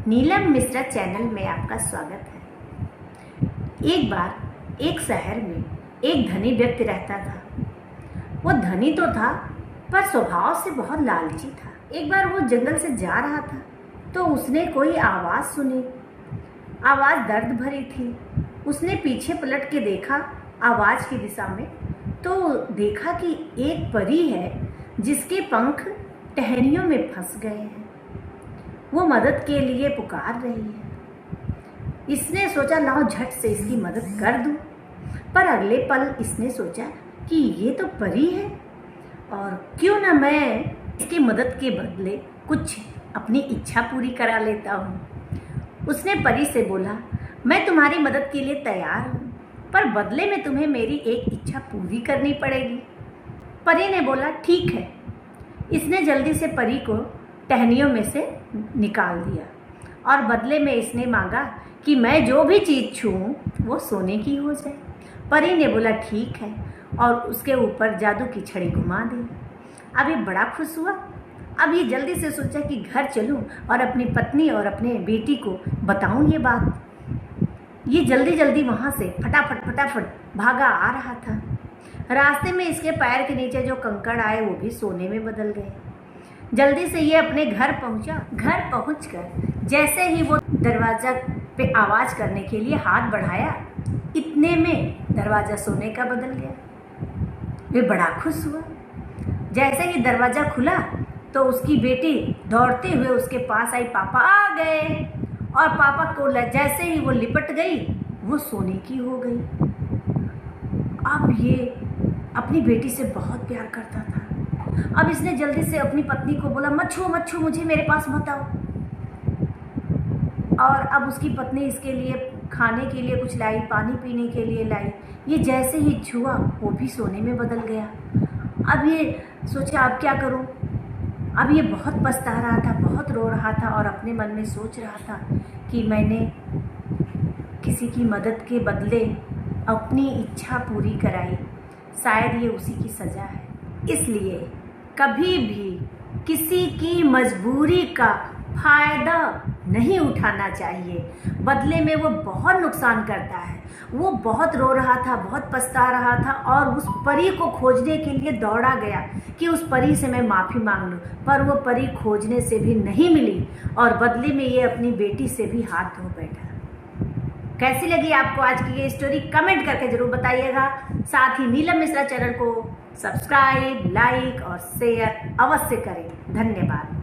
Neelam Mishra channel में आपका स्वागत है। एक बार एक शहर में एक धनी व्यक्ति रहता था। वो धनी तो था पर स्वभाव से बहुत लालची था। एक बार वो जंगल से जा रहा था तो उसने कोई आवाज़ सुनी। आवाज़ दर्द भरी थी। उसने पीछे पलट के देखा आवाज़ की दिशा में, तो देखा कि एक परी है जिसके पंख टहनियों में फंस गए हैं। वो मदद के लिए पुकार रही है। इसने सोचा लाओ झट से इसकी मदद कर दूं, पर अगले पल इसने सोचा कि ये तो परी है और क्यों ना मैं इसकी मदद के बदले कुछ अपनी इच्छा पूरी करा लेता हूँ। उसने परी से बोला, मैं तुम्हारी मदद के लिए तैयार हूँ, पर बदले में तुम्हें मेरी एक इच्छा पूरी करनी पड़ेगी। परी ने बोला, ठीक है। इसने जल्दी से परी को टहनियों में से निकाल दिया और बदले में इसने मांगा कि मैं जो भी चीज़ छूऊं वो सोने की हो जाए। परी ने बोला, ठीक है, और उसके ऊपर जादू की छड़ी घुमा दी। अब ये बड़ा खुश हुआ। अब ये जल्दी से सोचा कि घर चलूं और अपनी पत्नी और अपने बेटी को बताऊं ये बात। ये जल्दी जल्दी वहाँ से फटाफट भागा आ रहा था। रास्ते में इसके पैर के नीचे जो कंकड़ आए वो भी सोने में बदल गए। जल्दी से ये अपने घर पहुंचा। घर पहुंचकर जैसे ही वो दरवाजा पे आवाज़ करने के लिए हाथ बढ़ाया, इतने में दरवाज़ा सोने का बदल गया। वे बड़ा खुश हुआ। जैसे ही दरवाज़ा खुला तो उसकी बेटी दौड़ते हुए उसके पास आई, पापा आ गए। और पापा को जैसे ही वो लिपट गई वो सोने की हो गई। अब ये अपनी बेटी से बहुत प्यार करता था। अब इसने जल्दी से अपनी पत्नी को बोला, मत छू मुझे, मेरे पास मत आओ। और अब उसकी पत्नी इसके लिए खाने के लिए कुछ लाई, पानी पीने के लिए लाई। ये जैसे ही छुआ वो भी सोने में बदल गया। अब ये सोचा अब क्या करूं। अब ये बहुत पछता रहा था, बहुत रो रहा था और अपने मन में सोच रहा था कि मैंने किसी की मदद के बदले अपनी इच्छा पूरी कराई, शायद ये उसी की सज़ा है। इसलिए कभी भी किसी की मजबूरी का फ़ायदा नहीं उठाना चाहिए। बदले में वो बहुत नुकसान करता है। वो बहुत रो रहा था, बहुत पछता रहा था और उस परी को खोजने के लिए दौड़ा गया कि उस परी से मैं माफ़ी मांग लूँ, पर वो परी खोजने से भी नहीं मिली और बदले में ये अपनी बेटी से भी हाथ धो बैठा। कैसी लगी आपको आज की ये स्टोरी, कमेंट करके ज़रूर बताइएगा। साथ ही नीलम मिश्रा चैनल को सब्सक्राइब, लाइक और शेयर अवश्य करें। धन्यवाद।